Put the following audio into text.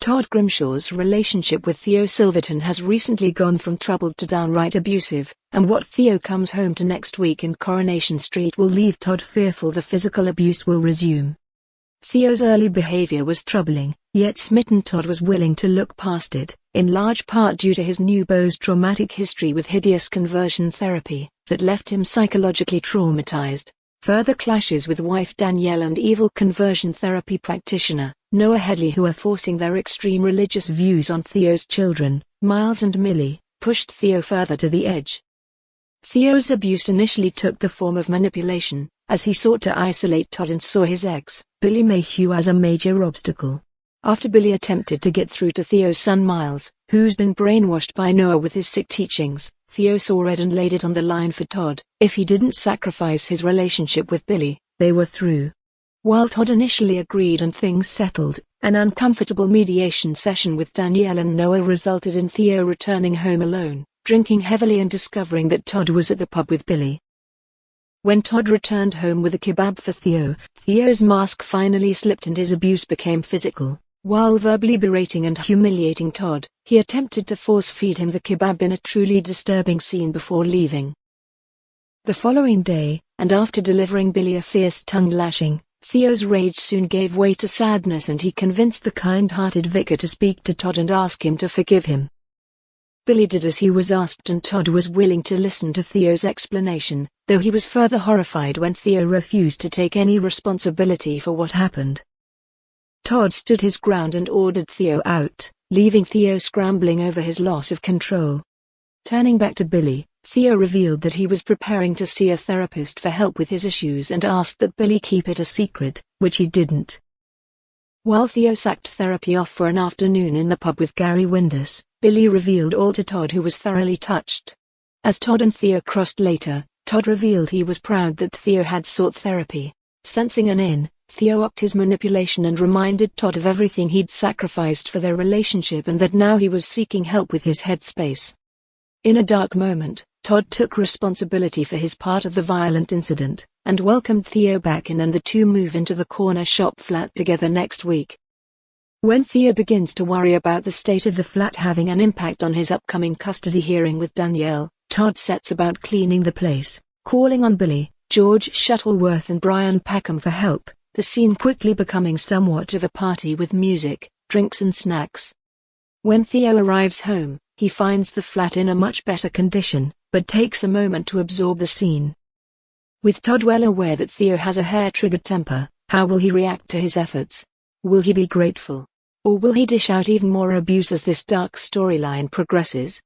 Todd Grimshaw's relationship with Theo Silverton has recently gone from troubled to downright abusive, and what Theo comes home to next week in Coronation Street will leave Todd fearful the physical abuse will resume. Theo's early behavior was troubling, yet smitten Todd was willing to look past it, in large part due to his new beau's traumatic history with hideous conversion therapy, that left him psychologically traumatized. Further clashes with wife Danielle and evil conversion therapy practitioner, Noah Headley, who are forcing their extreme religious views on Theo's children, Miles and Millie, pushed Theo further to the edge. Theo's abuse initially took the form of manipulation, as he sought to isolate Todd and saw his ex, Billy Mayhew, as a major obstacle. After Billy attempted to get through to Theo's son Miles, who's been brainwashed by Noah with his sick teachings, Theo saw red and laid it on the line for Todd. If he didn't sacrifice his relationship with Billy, they were through. While Todd initially agreed and things settled, an uncomfortable mediation session with Danielle and Noah resulted in Theo returning home alone, drinking heavily and discovering that Todd was at the pub with Billy. When Todd returned home with a kebab for Theo, Theo's mask finally slipped and his abuse became physical. While verbally berating and humiliating Todd, he attempted to force-feed him the kebab in a truly disturbing scene before leaving. The following day, and after delivering Billy a fierce tongue-lashing, Theo's rage soon gave way to sadness and he convinced the kind-hearted vicar to speak to Todd and ask him to forgive him. Billy did as he was asked and Todd was willing to listen to Theo's explanation, though he was further horrified when Theo refused to take any responsibility for what happened. Todd stood his ground and ordered Theo out, leaving Theo scrambling over his loss of control. Turning back to Billy, Theo revealed that he was preparing to see a therapist for help with his issues and asked that Billy keep it a secret, which he didn't. While Theo sacked therapy off for an afternoon in the pub with Gary Windus, Billy revealed all to Todd, who was thoroughly touched. As Todd and Theo crossed later, Todd revealed he was proud that Theo had sought therapy. Sensing an in, Theo upped his manipulation and reminded Todd of everything he'd sacrificed for their relationship and that now he was seeking help with his headspace. In a dark moment, Todd took responsibility for his part of the violent incident, and welcomed Theo back in, and the two move into the corner shop flat together next week. When Theo begins to worry about the state of the flat having an impact on his upcoming custody hearing with Danielle, Todd sets about cleaning the place, calling on Billy, George Shuttleworth and Brian Packham for help, the scene quickly becoming somewhat of a party with music, drinks and snacks. When Theo arrives home, he finds the flat in a much better condition, but takes a moment to absorb the scene. With Todd well aware that Theo has a hair-triggered temper, how will he react to his efforts? Will he be grateful? Or will he dish out even more abuse as this dark storyline progresses?